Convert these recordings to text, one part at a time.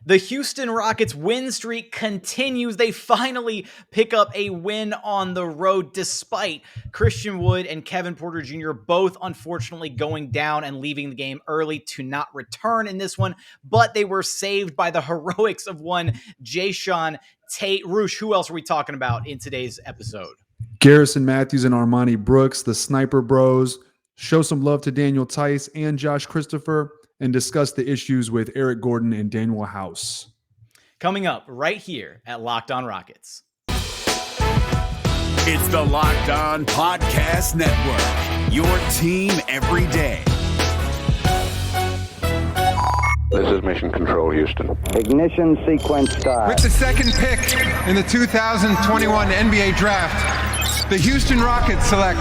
The Houston Rockets win streak continues. They finally pick up a win on the road despite Christian Wood and Kevin Porter Jr. both unfortunately going down and leaving the game early to not return in this one, but they were saved by the heroics of one Jae'Sean Tate. Roosh, who else are we talking about in today's episode? Garrison, Mathews, and Armoni Brooks, the Sniper Bros. Show some love to Daniel Theis and Josh Christopher, and discuss the issues with Eric Gordon and Danuel House. Coming up right here at Locked On Rockets. It's the Locked On Podcast Network, your team every day. This is Mission Control, Houston. Ignition sequence start. With the second pick in the 2021 NBA Draft, the Houston Rockets select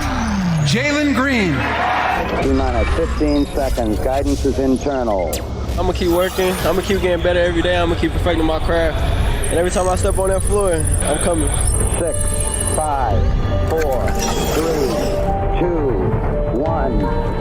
Jalen Green. T-minus 15 seconds. Guidance is internal. I'm going to keep working. I'm going to keep getting better every day. I'm going to keep perfecting my craft. And every time I step on that floor, I'm coming. 6, 5, 4, 3, 2, 1.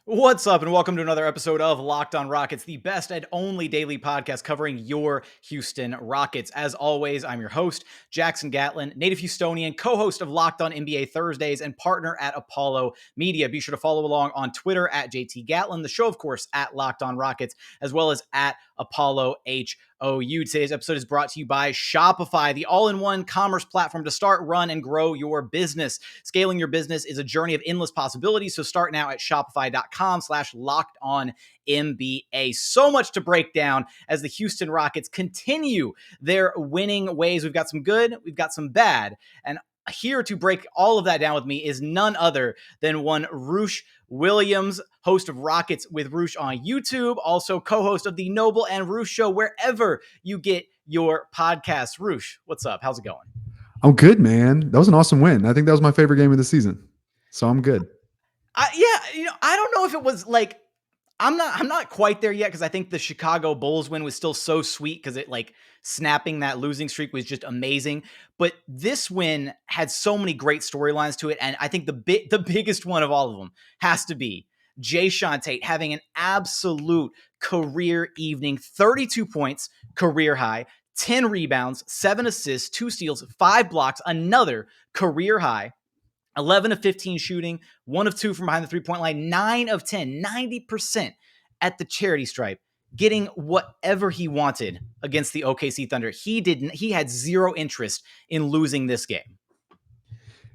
What's up, and welcome to another episode of Locked On Rockets, the best and only daily podcast covering your Houston Rockets. As always, I'm your host, Jackson Gatlin, native Houstonian, co-host of Locked On NBA Thursdays, and partner at Apollo Media. Be sure to follow along on Twitter at JT Gatlin, the show, of course, at Locked On Rockets, as well as at Apollo HOU. Today's episode is brought to you by Shopify, the all-in-one commerce platform to start, run, and grow your business. Scaling your business is a journey of endless possibilities, so start now at shopify.com/LockedOnNBA. So much to break down as the Houston Rockets continue their winning ways. We've got some good, we've got some bad, and here to break all of that down with me is none other than one Roosh Williams, host of Rockets with Roosh on YouTube, also co-host of the Noble and Roosh Show, wherever you get your podcasts. Roosh, what's up? How's it going? I'm good, man. That was an awesome win. I think that was my favorite game of the season. So I'm good. I don't know if it was like, I'm not quite there yet because I think the Chicago Bulls win was still so sweet because it like snapping that losing streak was just amazing. But this win had so many great storylines to it, and I think the biggest one of all of them has to be Jae'Sean Tate having an absolute career evening. 32 points, career high, 10 rebounds, 7 assists, 2 steals, 5 blocks, another career high. 11 of 15 shooting, 1 of 2 from behind the three-point line, 9 of 10, 90% at the charity stripe, getting whatever he wanted against the OKC Thunder. He had zero interest in losing this game.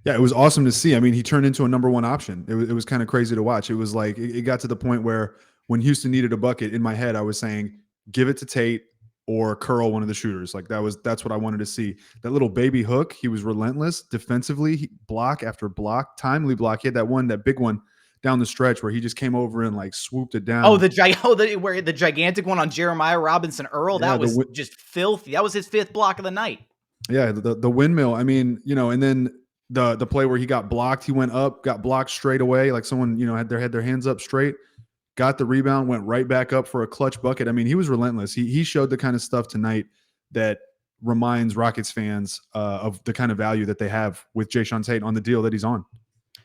Yeah, it was awesome to see. I mean, he turned into a number one option. It was kind of crazy to watch. It was like, it got to the point where when Houston needed a bucket, in my head, I was saying, give it to Tate or curl one of the shooters. Like that's what I wanted to see. That little baby hook, he was relentless defensively, block after block, timely block. He had that big one down the stretch where he just came over and like swooped it down. The gigantic one on Jeremiah Robinson Earl, that was just filthy. That was his 5th block of the night. Yeah, the windmill. I mean, and then the play where he got blocked, he went up, got blocked straight away, like someone, had their hands up straight. Got the rebound, went right back up for a clutch bucket. I mean, he was relentless. He showed the kind of stuff tonight that reminds Rockets fans of the kind of value that they have with Jae'Sean Tate on the deal that he's on.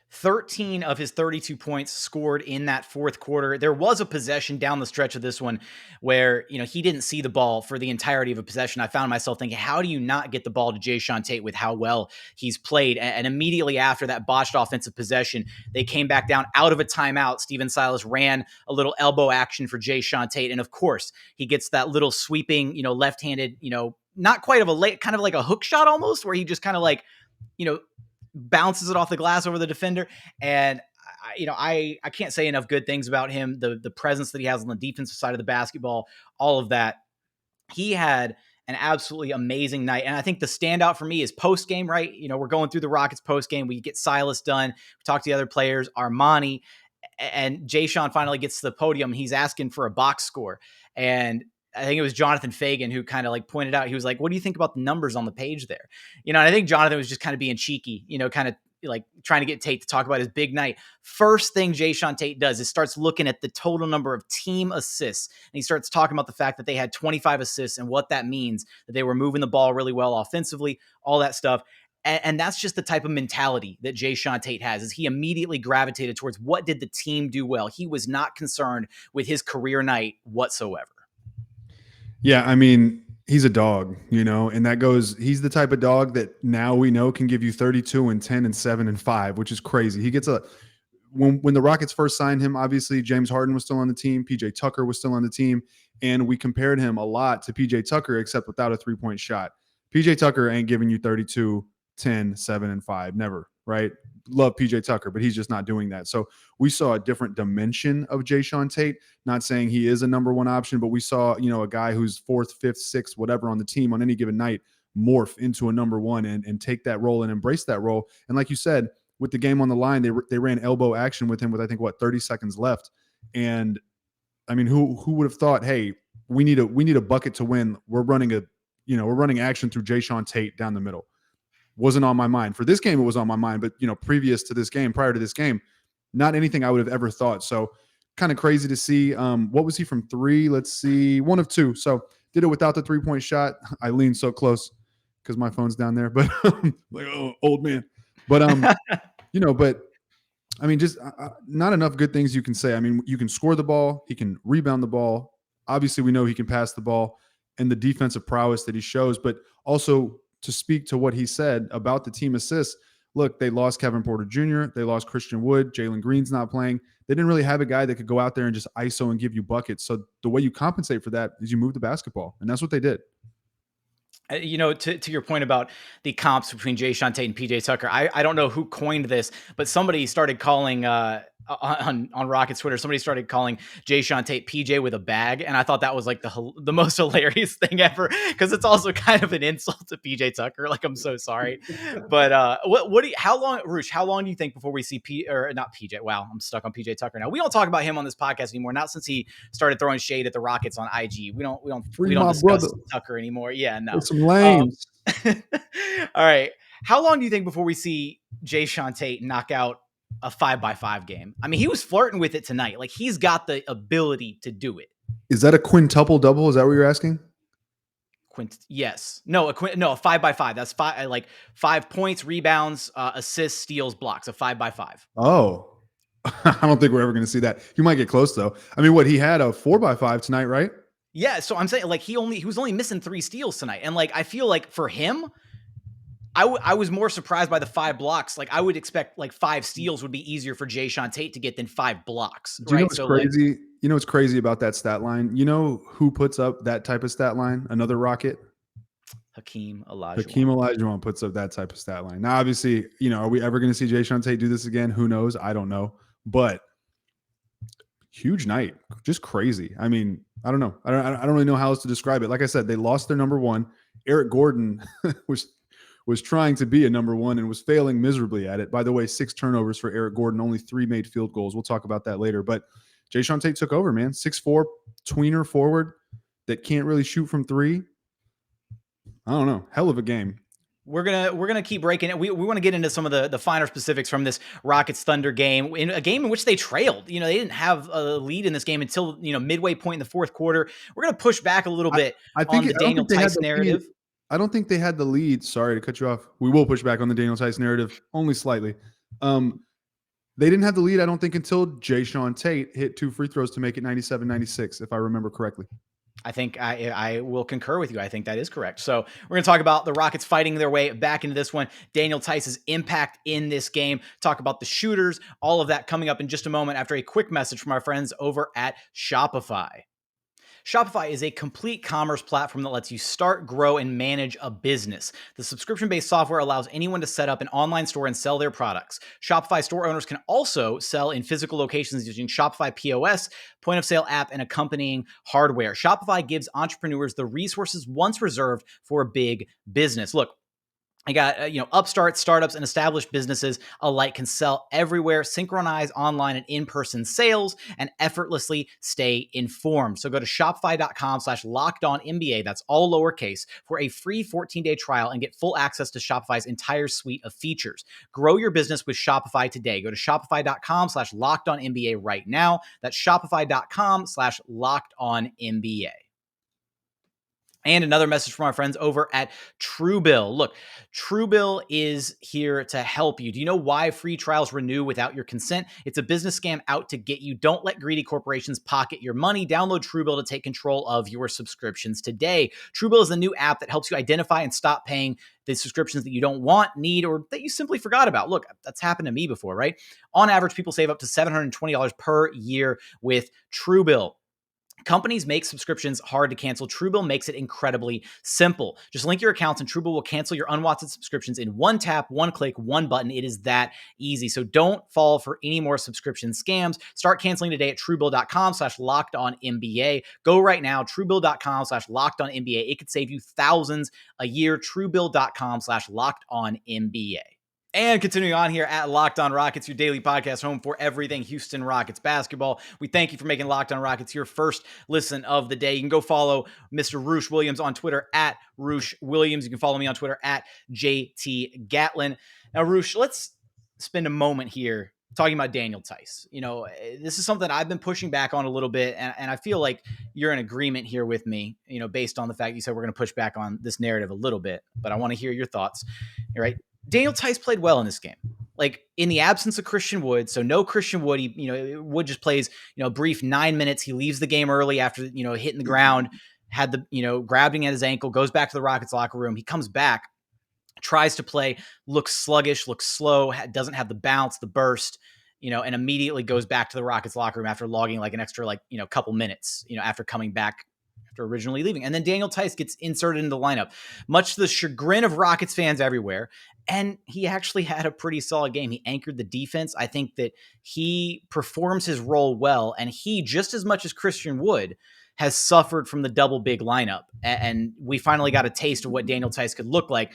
13 of his 32 points scored in that fourth quarter. There was a possession down the stretch of this one where, he didn't see the ball for the entirety of a possession. I found myself thinking, how do you not get the ball to Jae'Sean Tate with how well he's played? And immediately after that botched offensive possession, they came back down out of a timeout. Steven Silas ran a little elbow action for Jae'Sean Tate. And of course, he gets that little sweeping, left-handed, not quite of a late, kind of like a hook shot almost, where he just kind of like, bounces it off the glass over the defender. And I can't say enough good things about him. The presence that he has on the defensive side of the basketball, all of that. He had an absolutely amazing night. And I think the standout for me is post-game, right? We're going through the Rockets post-game. We get Silas done. We talk to the other players, Armoni, and Jae'Sean finally gets to the podium. He's asking for a box score. And I think it was Jonathan Fagan who kind of like pointed out, he was like, what do you think about the numbers on the page there? And I think Jonathan was just kind of being cheeky, kind of like trying to get Tate to talk about his big night. First thing Jae'Sean Tate does is starts looking at the total number of team assists. And he starts talking about the fact that they had 25 assists and what that means, that they were moving the ball really well offensively, all that stuff. And that's just the type of mentality that Jae'Sean Tate has, is he immediately gravitated towards what did the team do well. He was not concerned with his career night whatsoever. Yeah, I mean, he's a dog, and that goes, he's the type of dog that now we know can give you 32 and 10 and 7 and 5, which is crazy. He gets when the Rockets first signed him, obviously James Harden was still on the team, PJ Tucker was still on the team, and we compared him a lot to PJ Tucker, except without a 3-point shot. PJ Tucker ain't giving you 32, 10, 7, and 5. Never, right? Love PJ Tucker, but he's just not doing that. So we saw a different dimension of Jae'Sean Tate. Not saying he is a number one option, but we saw, a guy who's 4th, 5th, 6th, whatever on the team on any given night morph into a number one and take that role and embrace that role. And like you said, with the game on the line, they ran elbow action with him with, I think, 30 seconds left. And I mean, who would have thought, hey, we need a bucket to win. We're running action through Jae'Sean Tate down the middle. Wasn't on my mind. For this game, it was on my mind, but prior to this game, not anything I would have ever thought. So kind of crazy to see. What was he from 3? Let's see, 1 of 2. So did it without the 3-point shot. I leaned so close because my phone's down there, but like, oh, old man. But but I mean, just not enough good things you can say. I mean, you can score the ball, he can rebound the ball. Obviously, we know he can pass the ball and the defensive prowess that he shows, but also to speak to what he said about the team assists. Look, they lost Kevin Porter Jr., they lost Christian Wood, Jalen Green's not playing. They didn't really have a guy that could go out there and just ISO and give you buckets. So the way you compensate for that is you move the basketball, and that's what they did. To your point about the comps between Jae'Sean Tate and PJ Tucker, I don't know who coined this, but somebody started calling on Rockets Twitter, somebody started calling Jae'Sean Tate PJ with a bag, and I thought that was like the most hilarious thing ever, because it's also kind of an insult to PJ Tucker. Like, I'm so sorry, but Roosh, how long do you think before we see not PJ? Wow, I'm stuck on PJ Tucker now. We don't talk about him on this podcast anymore. Not since he started throwing shade at the Rockets on IG. We don't discuss brother. Tucker anymore. Yeah, no. Some lames. All right. How long do you think before we see Jae'Sean Tate knock out a 5x5 game? I mean, he was flirting with it tonight. Like, he's got the ability to do it. Is that a quintuple double? Is that what you're asking? Yes. No, a 5x5. That's 5 points, rebounds, assists, steals, blocks. A 5x5. Oh, I don't think we're ever going to see that. You might get close though. I mean, he had a 4x5 tonight, right? Yeah. So I'm saying, like, he was only missing 3 steals tonight. And like, I feel like for him, I was more surprised by the 5 blocks. Like, I would expect like 5 steals would be easier for Jae'Sean Tate to get than 5 blocks. Do you know what's crazy? You know what's crazy about that stat line? You know who puts up that type of stat line? Another Rocket? Hakeem Olajuwon. Hakeem Olajuwon puts up that type of stat line. Now, obviously, are we ever going to see Jae'Sean Tate do this again? Who knows? I don't know. But huge night. Just crazy. I mean, I don't know. I don't really know how else to describe it. Like I said, they lost their number one. Eric Gordon was trying to be a number one and was failing miserably at it. By the way, 6 turnovers for Eric Gordon, only 3 made field goals. We'll talk about that later. But Jae'Sean Tate took over, man. 6'4", tweener forward that can't really shoot from 3. I don't know. Hell of a game. We're gonna keep breaking it. We want to get into some of the finer specifics from this Rockets Thunder game, in a game in which they trailed. They didn't have a lead in this game until midway point in the fourth quarter. We're gonna push back a little bit on the Daniel Theis narrative. I don't think they had the lead. Sorry to cut you off. We will push back on the Daniel Theis narrative only slightly. They didn't have the lead, I don't think, until Jae'Sean Tate hit 2 free throws to make it 97-96, if I remember correctly. I think I will concur with you. I think that is correct. So we're going to talk about the Rockets fighting their way back into this one, Daniel Theis's impact in this game, talk about the shooters, all of that coming up in just a moment after a quick message from our friends over at Shopify. Shopify is a complete commerce platform that lets you start, grow, and manage a business. The subscription-based software allows anyone to set up an online store and sell their products. Shopify store owners can also sell in physical locations using Shopify POS, point-of-sale app, and accompanying hardware. Shopify gives entrepreneurs the resources once reserved for a big business. Look, I got, upstarts, startups, and established businesses alike can sell everywhere, synchronize online and in-person sales, and effortlessly stay informed. So go to shopify.com/lockedonnba, that's all lowercase, for a free 14-day trial and get full access to Shopify's entire suite of features. Grow your business with Shopify today. Go to shopify.com/lockedonnba right now. That's shopify.com/lockedonnba. And another message from our friends over at TrueBill. Look, TrueBill is here to help you. Do you know why free trials renew without your consent? It's a business scam out to get you. Don't let greedy corporations pocket your money. Download TrueBill to take control of your subscriptions today. TrueBill is the new app that helps you identify and stop paying the subscriptions that you don't want, need, or that you simply forgot about. Look, that's happened to me before, right? On average, people save up to $720 per year with TrueBill. Companies make subscriptions hard to cancel. TrueBill makes it incredibly simple. Just link your accounts and TrueBill will cancel your unwanted subscriptions in one tap, one click, one button. It is that easy. So don't fall for any more subscription scams. Start canceling today at TrueBill.com/LockedOnNBA. Go right now, TrueBill.com/LockedOnNBA. It could save you thousands a year. TrueBill.com/LockedOnNBA. And continuing on here at Locked On Rockets, your daily podcast home for everything Houston Rockets basketball. We thank you for making Locked On Rockets your first listen of the day. You can go follow Mr. Roosh Williams on Twitter at Roosh Williams. You can follow me on Twitter at JT Gatlin. Now, Roosh, let's spend a moment here talking about Danuel Theis. You know, this is something I've been pushing back on a little bit, and I feel like you're in agreement here with me, you know, based on the fact you said we're going to push back on this narrative a little bit, but I want to hear your thoughts. All right. Danuel Theis played well in this game, like in the absence of Christian Wood. So no Christian Wood. Wood just plays, a brief 9 minutes. He leaves the game early after, hitting the ground, had the, grabbing at his ankle, goes back to the Rockets locker room. He comes back, tries to play, looks sluggish, looks slow, doesn't have the bounce, the burst, and immediately goes back to the Rockets locker room after logging like an extra, couple minutes, after coming back after originally leaving. And then Danuel Theis gets inserted into the lineup, much to the chagrin of Rockets fans everywhere. And he actually had a pretty solid game. He anchored the defense. I think that he performs his role well. And he, just as much as Christian Wood, has suffered from the double big lineup. And we finally got a taste of what Danuel Theis could look like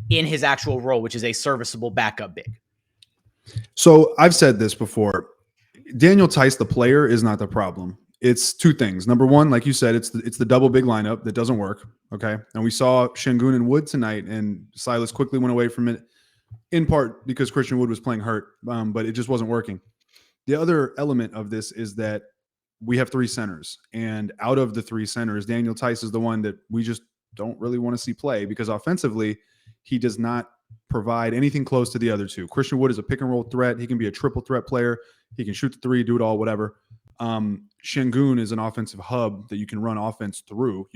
in his actual role, which is a serviceable backup big. So I've said this before. Danuel Theis, the player, is not the problem. It's two things. Number one, like you said, it's the double big lineup that doesn't work. Okay. And we saw Şengün and Wood tonight, and Silas quickly went away from it, in part because Christian Wood was playing hurt, but it just wasn't working. The other element of this is that we have three centers, and out of the three centers, Danuel Theis is the one that we just don't really want to see play, because offensively, he does not provide anything close to the other two. Christian Wood is a pick and roll threat. He can be a triple threat player. He can shoot the three, do it all, whatever. Şengün is an offensive hub that you can run offense through,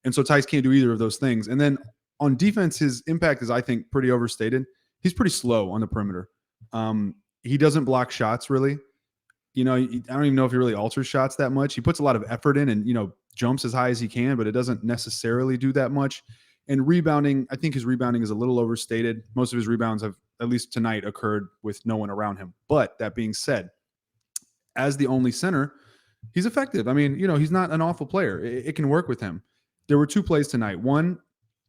and so Theis can't do either of those things. And then on defense, his impact is, I think, pretty overstated. He's pretty slow on the perimeter. He doesn't block shots really. I don't even know if he really alters shots that much. He puts a lot of effort in and, jumps as high as he can, but it doesn't necessarily do that much. And rebounding, I think his rebounding is a little overstated. Most of his rebounds have, at least tonight, occurred with no one around him. But that being said, as the only center, he's effective. I mean, he's not an awful player. It can work with him. There were two plays tonight. One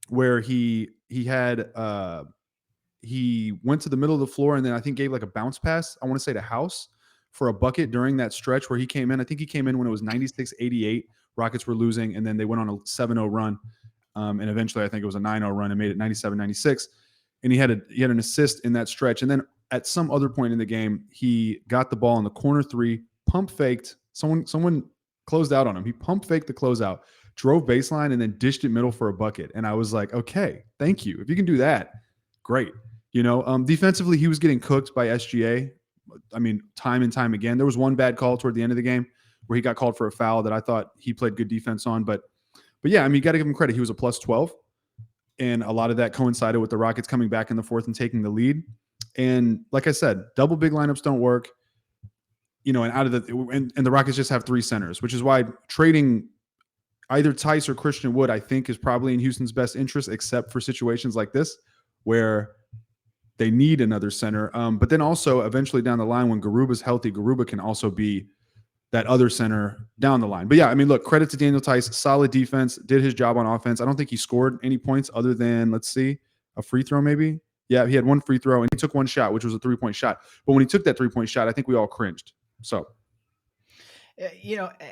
where he went to the middle of the floor and then I think gave like a bounce pass, I want to say to House, for a bucket during that stretch where he came in. I think he came in when it was 96-88. Rockets were losing, and then they went on a 7-0 run. And eventually I think it was a 9-0 run and made it 97-96. And he had an assist in that stretch. And then at some other point in the game, he got the ball in the corner three, pump faked. Someone closed out on him. He pump faked the closeout, drove baseline, and then dished it middle for a bucket. And I was like, okay, thank you. If you can do that, great. Defensively, he was getting cooked by SGA. I mean, time and time again. There was one bad call toward the end of the game where he got called for a foul that I thought he played good defense on. But yeah, I mean, you got to give him credit. He was a plus 12. And a lot of that coincided with the Rockets coming back in the fourth and taking the lead. And like I said, double big lineups don't work. And out of and the Rockets just have three centers, which is why trading either Theis or Christian Wood, I think, is probably in Houston's best interest, except for situations like this where they need another center. But then also eventually down the line, when Garuba's healthy, Garuba can also be that other center down the line. But yeah, I mean, look, credit to Danuel Theis, solid defense, did his job on offense. I don't think he scored any points other than, let's see, a free throw maybe. Yeah, he had one free throw and he took one shot, which was a 3-point shot. But when he took that 3-point shot, I think we all cringed. So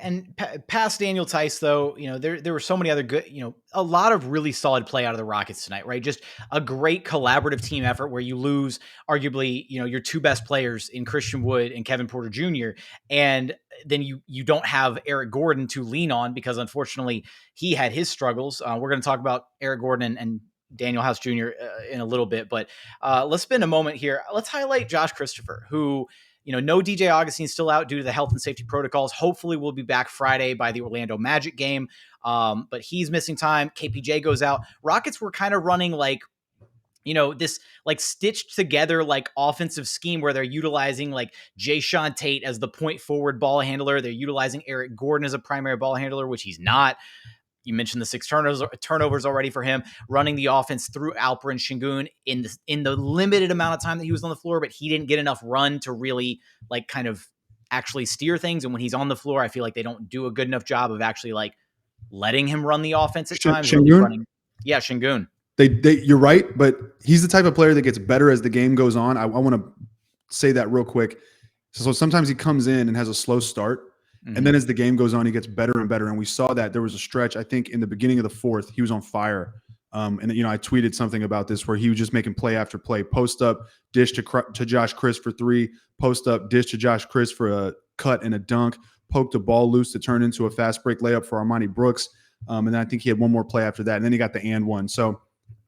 And past Daniel Theis, though, there were so many other good, a lot of really solid play out of the Rockets tonight, right? Just a great collaborative team effort where you lose arguably, your two best players in Christian Wood and Kevin Porter Jr. And then you don't have Eric Gordon to lean on because unfortunately he had his struggles. We're going to talk about Eric Gordon and Danuel House Jr. In a little bit, but let's spend a moment here. Let's highlight Josh Christopher, who, no DJ Augustine's still out due to the health and safety protocols. Hopefully we'll be back Friday by the Orlando Magic game. But he's missing time. KPJ goes out. Rockets were kind of running this stitched together offensive scheme where they're utilizing Jae'Sean Tate as the point forward ball handler. They're utilizing Eric Gordon as a primary ball handler, which he's not. You mentioned the 6 turnovers already for him, running the offense through Alper and Şengün in the limited amount of time that he was on the floor, but he didn't get enough run to really kind of actually steer things. And when he's on the floor, I feel like they don't do a good enough job of actually letting him run the offense at times. Şengün? Yeah, Şengün. You're right, but he's the type of player that gets better as the game goes on. I want to say that real quick. So sometimes he comes in and has a slow start. Mm-hmm. And then as the game goes on, he gets better and better. And we saw that there was a stretch, I think, in the beginning of the fourth, he was on fire. And I tweeted something about this where he was just making play after play. Post up, dish to Josh Chris for 3. Post up, dish to Josh Chris for a cut and a dunk. Poked a ball loose to turn into a fast break layup for Armoni Brooks. And then I think he had one more play after that. And then he got the and one. So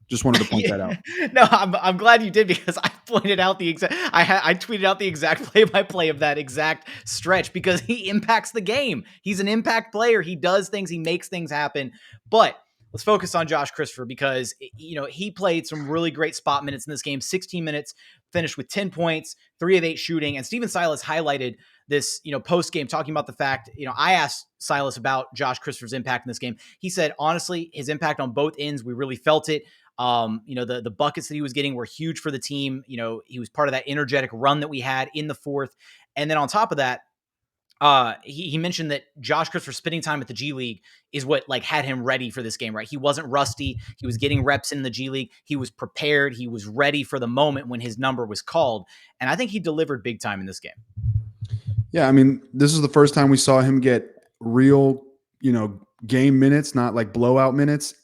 just wanted to point that out. No, I'm glad you did because I pointed out I tweeted out the exact play-by-play of that exact stretch because he impacts the game. He's an impact player. He does things. He makes things happen. But let's focus on Josh Christopher because, he played some really great spot minutes in this game. 16 minutes, finished with 10 points, 3 of 8 shooting. And Stephen Silas highlighted this, post-game talking about the fact, I asked Silas about Josh Christopher's impact in this game. He said, honestly, his impact on both ends, we really felt it. The buckets that he was getting were huge for the team. He was part of that energetic run that we had in the fourth. And then on top of that, he mentioned that Josh Christopher spending time at the G League is what had him ready for this game, right? He wasn't rusty. He was getting reps in the G League. He was prepared. He was ready for the moment when his number was called. And I think he delivered big time in this game. Yeah. I mean, this is the first time we saw him get real, game minutes, not blowout minutes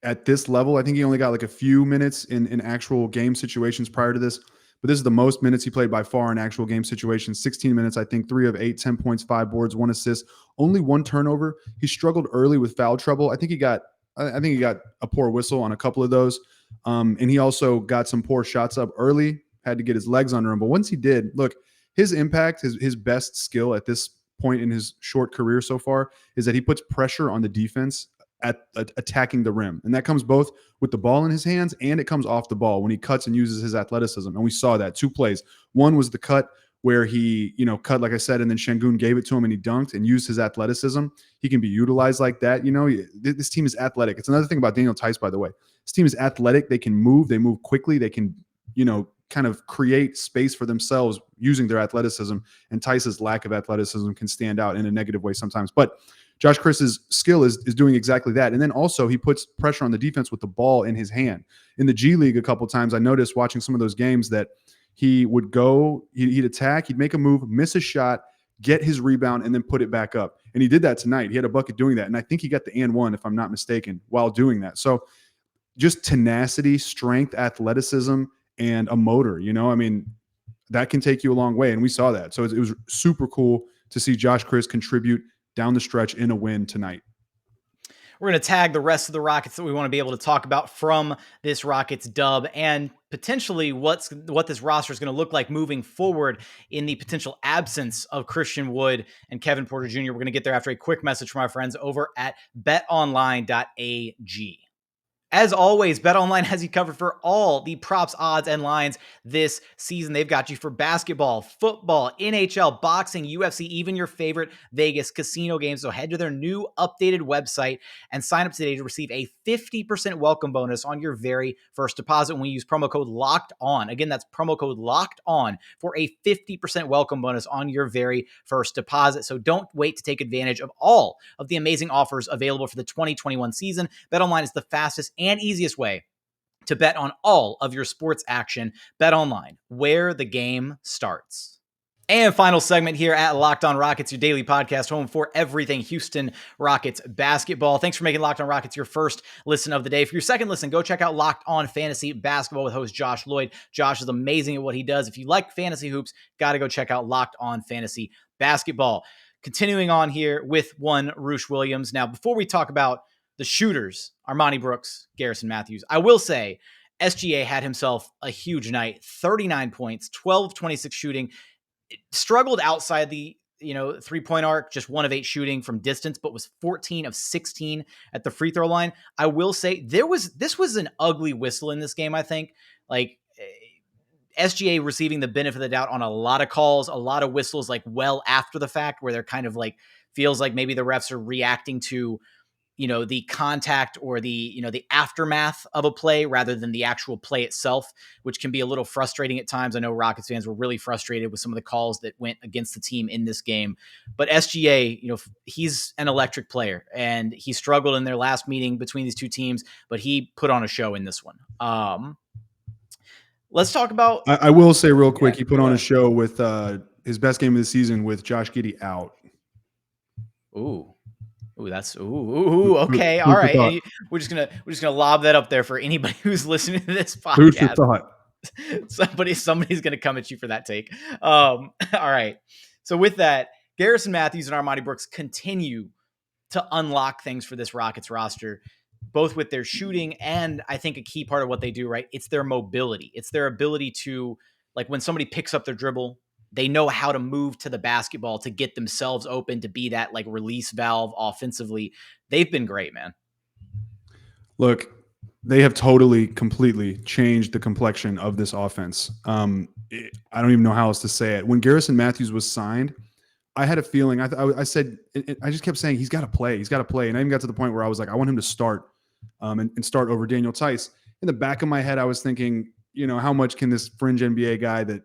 at this level. I think he only got a few minutes in actual game situations prior to this, but this is the most minutes he played by far in actual game situations. 16 minutes, I think 3 of 8, 10 points, 5 boards, 1 assist, only 1 turnover. He struggled early with foul trouble. I think he got a poor whistle on a couple of those. And he also got some poor shots up early, had to get his legs under him. But once he did, look, his impact, his best skill at this point in his short career so far is that he puts pressure on the defense at attacking the rim. And that comes both with the ball in his hands and it comes off the ball when he cuts and uses his athleticism. And we saw that 2 plays. One was the cut where he, cut, like I said, and then Şengün gave it to him and he dunked and used his athleticism. He can be utilized like that. This team is athletic. It's another thing about Daniel Theis, by the way. This team is athletic. They can move. They move quickly. They can, kind of create space for themselves using their athleticism. And Theis's lack of athleticism can stand out in a negative way sometimes. But Josh Chris's skill is doing exactly that. And then also he puts pressure on the defense with the ball in his hand. In the G League a couple of times, I noticed watching some of those games that he would go, he'd attack, he'd make a move, miss a shot, get his rebound, and then put it back up. And he did that tonight. He had a bucket doing that. And I think he got the and one, if I'm not mistaken, while doing that. So just tenacity, strength, athleticism, and a motor, that can take you a long way. And we saw that. So it was super cool to see Josh Chris contribute down the stretch in a win tonight. We're going to tag the rest of the Rockets that we want to be able to talk about from this Rockets dub and potentially what this roster is going to look like moving forward in the potential absence of Christian Wood and Kevin Porter Jr. We're going to get there after a quick message from our friends over at betonline.ag. As always, BetOnline has you covered for all the props, odds, and lines this season. They've got you for basketball, football, NHL, boxing, UFC, even your favorite Vegas casino games. So head to their new updated website and sign up today to receive a 50% welcome bonus on your very first deposit when you use promo code LOCKED ON. Again, that's promo code LOCKED ON for a 50% welcome bonus on your very first deposit. So don't wait to take advantage of all of the amazing offers available for the 2021 season. BetOnline is the fastest and easiest way to bet on all of your sports action. BetOnline, where the game starts. And final segment here at Locked On Rockets, your daily podcast home for everything Houston Rockets basketball. Thanks for making Locked On Rockets your first listen of the day. For your second listen, go check out Locked On Fantasy Basketball with host Josh Lloyd. Josh is amazing at what he does. If you like fantasy hoops, got to go check out Locked On Fantasy Basketball. Continuing on here with one Roosh Williams. Now, before we talk about the shooters, Armoni Brooks, Garrison Mathews, I will say SGA had himself a huge night, 39 points, 12 26 shooting. Struggled outside the 3-point arc, just 1 of 8 shooting from distance, but was 14 of 16 at the free throw line. I will say this was an ugly whistle in this game. I think like SGA receiving the benefit of the doubt on a lot of calls, a lot of whistles, like well after the fact, where they're kind of like feels like maybe the refs are reacting to the contact or the aftermath of a play rather than the actual play itself, which can be a little frustrating at times. I know Rockets fans were really frustrated with some of the calls that went against the team in this game, but SGA, he's an electric player and he struggled in their last meeting between these two teams, but he put on a show in this one. Let's talk about, I will say real quick, he put on a show with his best game of the season with Josh Giddey out. Okay. All right. We're just gonna lob that up there for anybody who's listening to this podcast. Somebody's gonna come at you for that take. All right. So with that, Garrison Mathews and Armoni Brooks continue to unlock things for this Rockets roster, both with their shooting and I think a key part of what they do, right? It's their mobility. It's their ability to, like, when somebody picks up their dribble, they know how to move to the basketball to get themselves open, to be that like release valve offensively. They've been great, man. Look, they have totally, completely changed the complexion of this offense. I don't even know how else to say it. When Garrison Mathews was signed, I had a feeling, I said, I just kept saying, he's got to play. He's got to play. And I even got to the point where I was like, I want him to start and start over Daniel Theis. In the back of my head, I was thinking, how much can this fringe NBA guy that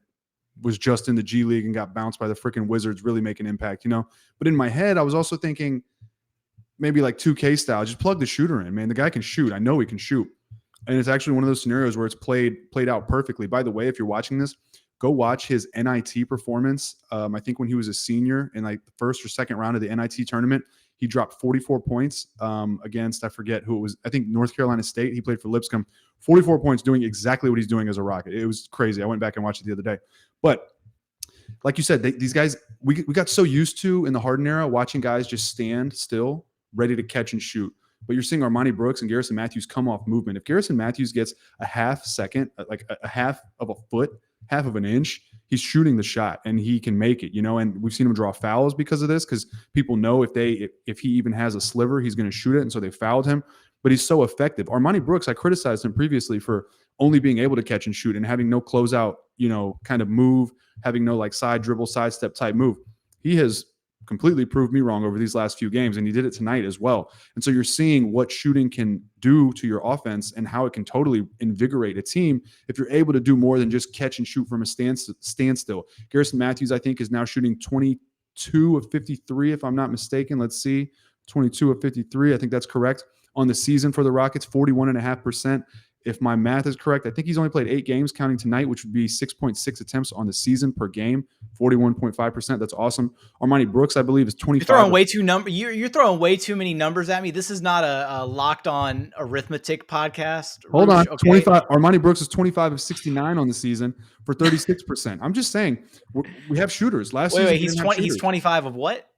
was just in the G League and got bounced by the freaking Wizards really make an impact, But in my head, I was also thinking maybe like 2K style, just plug the shooter in, man. The guy can shoot. I know he can shoot. And it's actually one of those scenarios where it's played out perfectly. By the way, if you're watching this, go watch his NIT performance. I think when he was a senior in like the first or second round of the NIT tournament, he dropped 44 points against, I forget who it was. I think North Carolina State. He played for Lipscomb. 44 points, doing exactly what he's doing as a Rocket. It was crazy. I went back and watched it the other day. But like you said, these guys, we got so used to in the Harden era watching guys just stand still, ready to catch and shoot. But you're seeing Armoni Brooks and Garrison Mathews come off movement. If Garrison Mathews gets a half second, like a half of a foot, half of an inch, he's shooting the shot and he can make it, and we've seen him draw fouls because of this, because people know if he even has a sliver, he's going to shoot it. And so they fouled him, but he's so effective. Armoni Brooks, I criticized him previously for only being able to catch and shoot and having no closeout, kind of move, having no like side dribble, sidestep type move. He has completely proved me wrong over these last few games, and he did it tonight as well. And so you're seeing what shooting can do to your offense and how it can totally invigorate a team if you're able to do more than just catch and shoot from a standstill. Garrison Mathews, I think, is now shooting 22 of 53, if I'm not mistaken. Let's see, 22 of 53. I think that's correct on the season for the Rockets, 41.5%. If my math is correct, I think he's only played 8 games, counting tonight, which would be 6.6 attempts on the season per game, 41.5%. That's awesome. Armoni Brooks, I believe, is 25. You're throwing way too many numbers at me. This is not a locked on arithmetic podcast. Hold on. Okay. 25. Armoni Brooks is 25 of 69 on the season for 36%. I'm just saying we have shooters. Wait, he's 25 of what?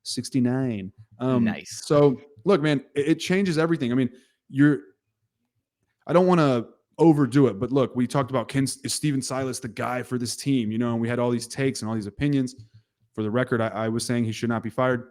69. Nice. So look, man, it changes everything. I mean, I don't want to overdo it, but look, we talked about is Steven Silas the guy for this team, and we had all these takes and all these opinions. For the record, I was saying he should not be fired.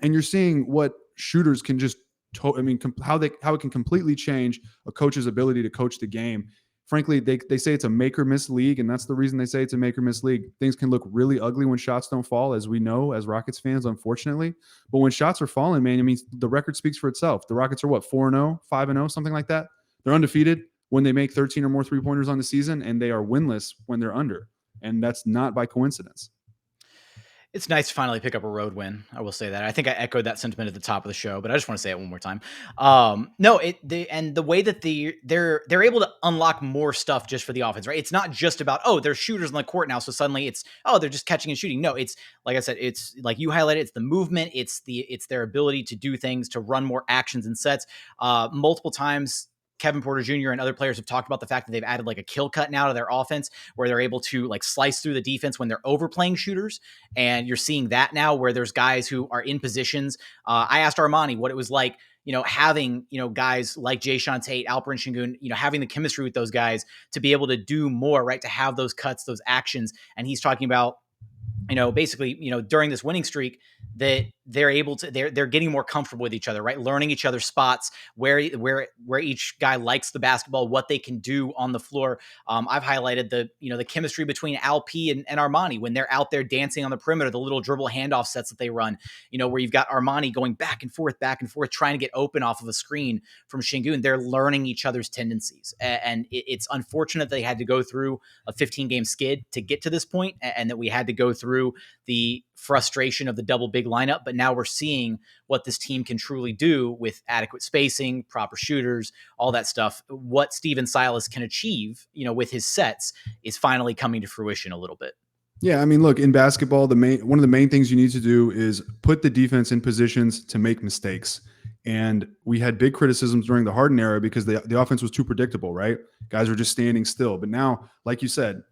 And you're seeing what shooters can just, how it can completely change a coach's ability to coach the game. Frankly, they say it's a make or miss league, and that's the reason they say it's a make or miss league. Things can look really ugly when shots don't fall, as we know as Rockets fans, unfortunately. But when shots are falling, man, the record speaks for itself. The Rockets are 4-0, 5-0, something like that. They're undefeated when they make 13 or more three-pointers on the season, and they are winless when they're under. And that's not by coincidence. It's nice to finally pick up a road win. I will say that. I think I echoed that sentiment at the top of the show, but I just want to say it one more time. No, the way that they're able to unlock more stuff just for the offense, right? It's not just about, oh, there's shooters on the court now, so suddenly it's, oh, they're just catching and shooting. No, it's like I said, it's like you highlighted, it's the movement, it's their ability to do things, to run more actions and sets. Multiple times Kevin Porter Jr. and other players have talked about the fact that they've added like a kill cut now to their offense where they're able to like slice through the defense when they're overplaying shooters. And you're seeing that now where there's guys who are in positions. I asked Armoni what it was like, having, guys like Jae'Sean Tate, Alperen Şengün, having the chemistry with those guys to be able to do more, right? To have those cuts, those actions. And he's talking about, basically, during this winning streak that they're able to, they're getting more comfortable with each other, right? Learning each other's spots, where each guy likes the basketball, what they can do on the floor. I've highlighted the chemistry between Al P and Armoni when they're out there dancing on the perimeter, the little dribble handoff sets that they run, where you've got Armoni going back and forth, trying to get open off of a screen from Şengün. They're learning each other's tendencies. And it's unfortunate they had to go through a 15-game skid to get to this point, and that we had to go through the frustration of the double big lineup. But now we're seeing what this team can truly do with adequate spacing, proper shooters, all that stuff. What Stephen Silas can achieve, with his sets is finally coming to fruition a little bit. Yeah, I mean, look, in basketball, one of the main things you need to do is put the defense in positions to make mistakes. And we had big criticisms during the Harden era because the offense was too predictable, right? Guys were just standing still. But now, like you said,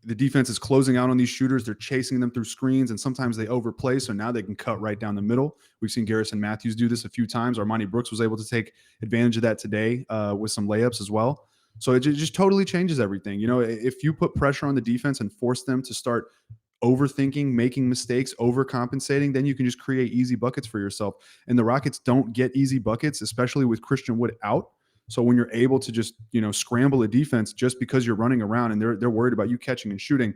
the defense is closing out on these shooters. They're chasing them through screens, and sometimes they overplay. So now they can cut right down the middle. We've seen Garrison Mathews do this a few times. Armoni Brooks was able to take advantage of that today with some layups as well. So it just totally changes everything. If you put pressure on the defense and force them to start overthinking, making mistakes, overcompensating, then you can just create easy buckets for yourself. And the Rockets don't get easy buckets, especially with Christian Wood out. So when you're able to just, scramble a defense just because you're running around and they're worried about you catching and shooting,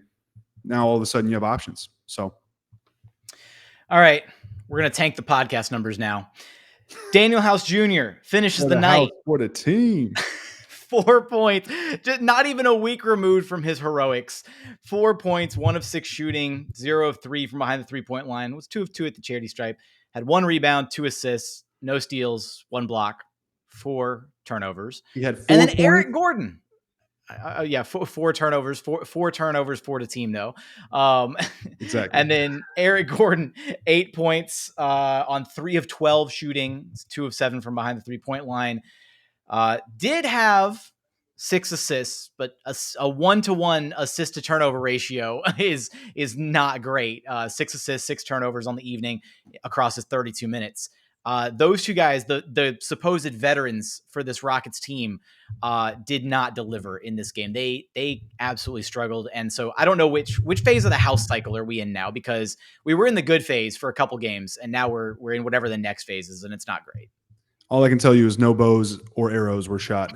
now all of a sudden you have options. So, all right, we're going to tank the podcast numbers now. Danuel House Jr. finishes the night. What a team. 4 points, just not even a week removed from his heroics. 4 points, 1 of 6 shooting, 0 of 3 from behind the 3-point line. Was 2 of 2 at the charity stripe. Had 1 rebound, 2 assists, no steals, 1 block, 4 turnovers. He had 4 and then points. Eric Gordon. 4 turnovers, 4 turnovers for the team though. Exactly. And then Eric Gordon, 8 points on 3 of 12 shooting, 2 of 7 from behind the 3-point line. Did have 6 assists, but a 1-to-1 assist to turnover ratio is not great. 6 assists, 6 turnovers on the evening across his 32 minutes. Those two guys, the supposed veterans for this Rockets team, did not deliver in this game. They absolutely struggled. And so I don't know which phase of the house cycle are we in now, because we were in the good phase for a couple games and now we're in whatever the next phase is, and it's not great. All I can tell you is no bows or arrows were shot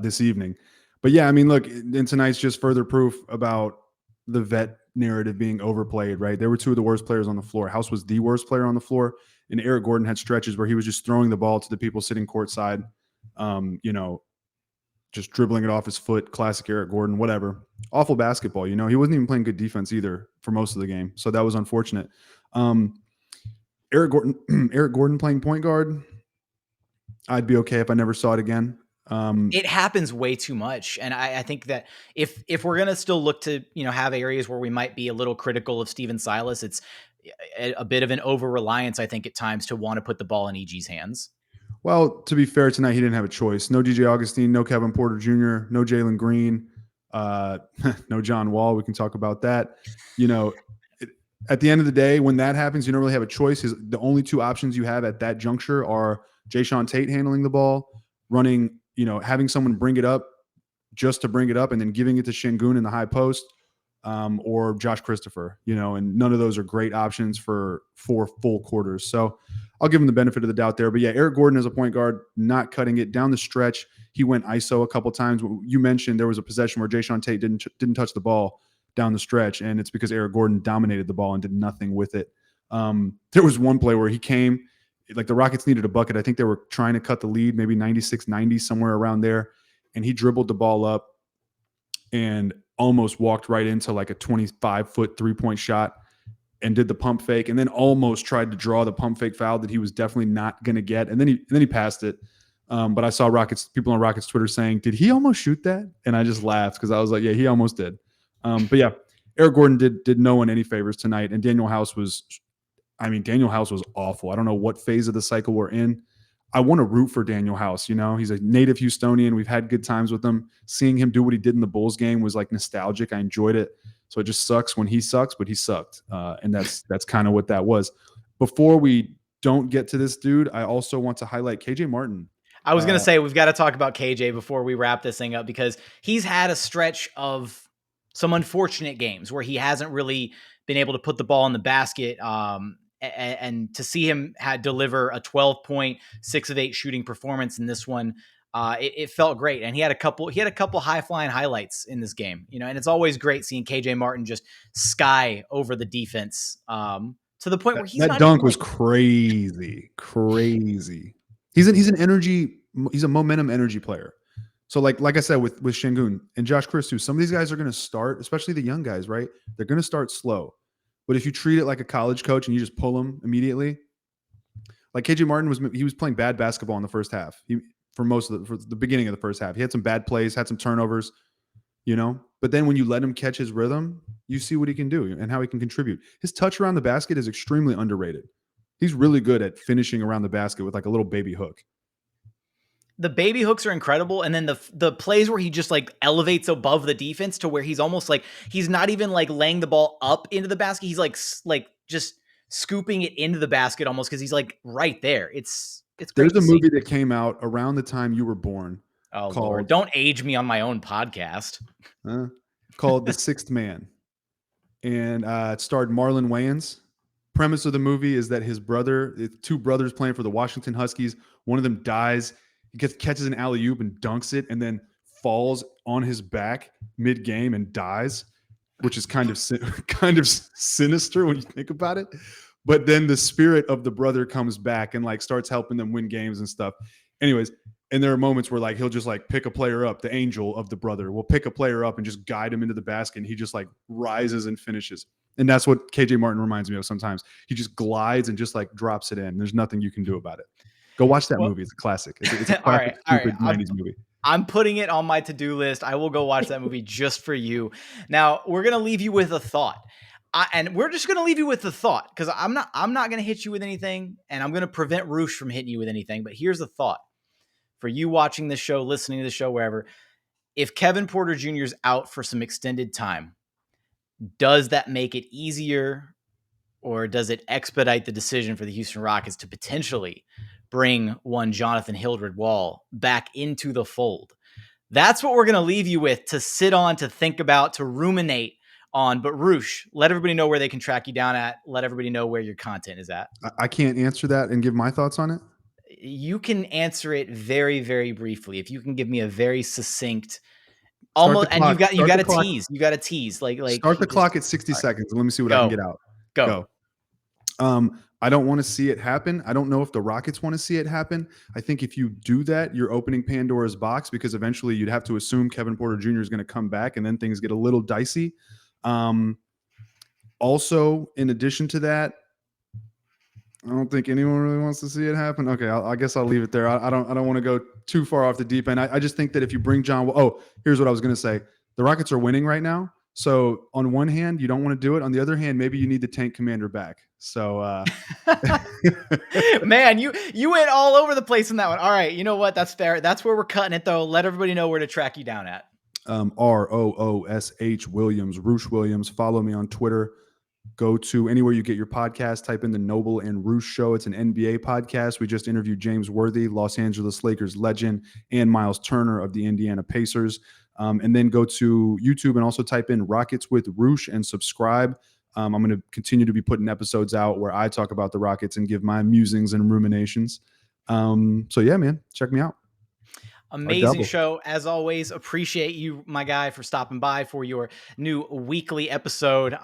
this evening. But yeah, I mean, look, and tonight's just further proof about the vet narrative being overplayed, right? There were 2 of the worst players on the floor. House was the worst player on the floor, and Eric Gordon had stretches where he was just throwing the ball to the people sitting courtside, just dribbling it off his foot. Classic Eric Gordon, whatever. Awful basketball. He wasn't even playing good defense either for most of the game. So that was unfortunate. Eric Gordon playing point guard, I'd be okay if I never saw it again. It happens way too much. And I think that if we're going to still look to, have areas where we might be a little critical of Stephen Silas, it's a bit of an over-reliance, I think, at times to want to put the ball in EG's hands. Well, to be fair, tonight he didn't have a choice. No DJ Augustine, no Kevin Porter Jr., no Jalen Green, no John Wall. We can talk about that. At the end of the day, when that happens, you don't really have a choice. The only 2 options you have at that juncture are Jae'Sean Tate handling the ball, running, having someone bring it up just to bring it up and then giving it to Şengün in the high post, or Josh Christopher, and none of those are great options for 4 full quarters. So I'll give him the benefit of the doubt there. But yeah, Eric Gordon as a point guard, not cutting it down the stretch. He went ISO a couple times. You mentioned there was a possession where Jae'Sean Tate didn't touch the ball down the stretch, and it's because Eric Gordon dominated the ball and did nothing with it. There was one play where he came, like the Rockets needed a bucket. I think they were trying to cut the lead, maybe 96-90, somewhere around there. And he dribbled the ball up and almost walked right into like a 25-foot 3-point shot. and did the pump fake, and then almost tried to draw the pump fake foul that he was definitely not going to get, and then he passed it. But I saw people on Rockets Twitter saying, "Did he almost shoot that?" And I just laughed because I was like, "Yeah, he almost did." But yeah, Eric Gordon did no one any favors tonight, and Danuel House was awful. I don't know what phase of the cycle we're in. I want to root for Danuel House. He's a native Houstonian. We've had good times with him. Seeing him do what he did in the Bulls game was like nostalgic. I enjoyed it. So it just sucks when he sucks, but he sucked. And that's kind of what that was. Before we don't get to this dude, I also want to highlight KJ Martin. I was going to say, we've got to talk about KJ before we wrap this thing up, because he's had a stretch of some unfortunate games where he hasn't really been able to put the ball in the basket. And to see him deliver a 12-point, 6 of 8 shooting performance in this one, it felt great. And he had a couple high flying highlights in this game, and it's always great seeing KJ Martin just sky over the defense to the point where that dunk was crazy. He's a momentum energy player. So like I said, with Şengün and Josh Christou, some of these guys are going to start, especially the young guys, right? They're going to start slow. But if you treat it like a college coach and you just pull them immediately, like KJ Martin was playing bad basketball in the first half. For the beginning of the first half, he had some bad plays, had some turnovers, But then when you let him catch his rhythm, you see what he can do and how he can contribute. His touch around the basket is extremely underrated. He's really good at finishing around the basket with like a little baby hook. The baby hooks are incredible. And then the plays where he just like elevates above the defense to where he's almost like, he's not even like laying the ball up into the basket. He's like just scooping it into the basket almost, because he's like right there. It's great. There's a movie that came out around the time you were born. Oh, Lord. Don't age me on my own podcast. Called The Sixth Man. And it starred Marlon Wayans. Premise of the movie is that his brother, two brothers playing for the Washington Huskies, one of them dies. He catches an alley-oop and dunks it, and then falls on his back mid-game and dies, which is kind of sinister when you think about it. But then the spirit of the brother comes back and like starts helping them win games and stuff. Anyways, and there are moments where like he'll just like pick a player up. The angel of the brother will pick a player up and just guide him into the basket, and he just like rises and finishes. And that's what KJ Martin reminds me of sometimes. He just glides and just like drops it in. There's nothing you can do about it. Go watch that movie. It's a classic. It's a classic, stupid 90s movie. I'm putting it on my to-do list. I will go watch that movie just for you. Now, we're going to leave you with a thought. And we're just going to leave you with the thought, because I'm not going to hit you with anything, and I'm going to prevent Roosh from hitting you with anything. But here's the thought. For you watching this show, listening to the show, wherever, if Kevin Porter Jr. is out for some extended time, does that make it easier, or does it expedite the decision for the Houston Rockets to potentially bring one Jonathan Hildred-Wall back into the fold? That's what we're going to leave you with, to sit on, to think about, to ruminate on. But Roosh, let everybody know where they can track you down at. Let everybody know where your content is at. I can't answer that and give my thoughts on it. You can answer it very, very briefly. If you can give me a very succincct, almost, and you got to tease. You got to tease. Like start the clock at 60 seconds. Let me see what I can get out. Go. I don't want to see it happen. I don't know if the Rockets want to see it happen. I think if you do that, you're opening Pandora's box, because eventually you'd have to assume Kevin Porter Jr. is going to come back, and then things get a little dicey. Also, in addition to that, I don't think anyone really wants to see it happen. Okay, I guess I'll leave it there. I don't want to go too far off the deep end. I just think that if you bring John Wall, here's what I was going to say. The Rockets are winning right now. So on one hand, you don't want to do it. On the other hand, maybe you need the tank commander back. So man, you went all over the place in that one. All right, you know what? That's fair. That's where we're cutting it, though. Let everybody know where to track you down at. ROOSH Williams, Roosh Williams. Follow me on Twitter. Go to anywhere you get your podcast. Type in the Noble and Roosh Show. It's an NBA podcast. We just interviewed James Worthy, Los Angeles Lakers legend, and Miles Turner of the Indiana Pacers. And then go to YouTube and also type in Rockets with Roosh and subscribe. I'm going to continue to be putting episodes out where I talk about the Rockets and give my musings and ruminations. So yeah, man, check me out. Amazing show. As always, appreciate you, my guy, for stopping by for your new weekly episode.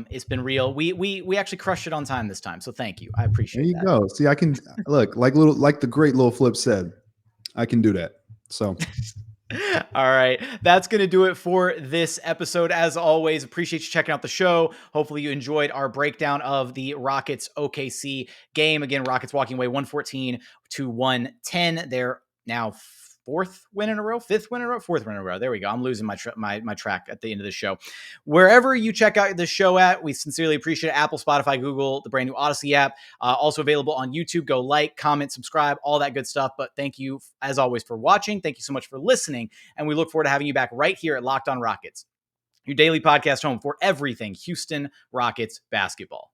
It's been real. We actually crushed it on time this time. So thank you. I appreciate that. There you go. See, I can look like the great Lil Flip said, I can do that. So All right. That's going to do it for this episode. As always, appreciate you checking out the show. Hopefully you enjoyed our breakdown of the Rockets OKC game. Again, Rockets walking away 114-110. They're now fifth win in a row. There we go. I'm losing my track at the end of the show. Wherever you check out the show at, we sincerely appreciate it. Apple, Spotify, Google, the brand new Odyssey app. Also available on YouTube. Go like, comment, subscribe, all that good stuff. But thank you, as always, for watching. Thank you so much for listening. And we look forward to having you back right here at Locked On Rockets, your daily podcast home for everything Houston Rockets basketball.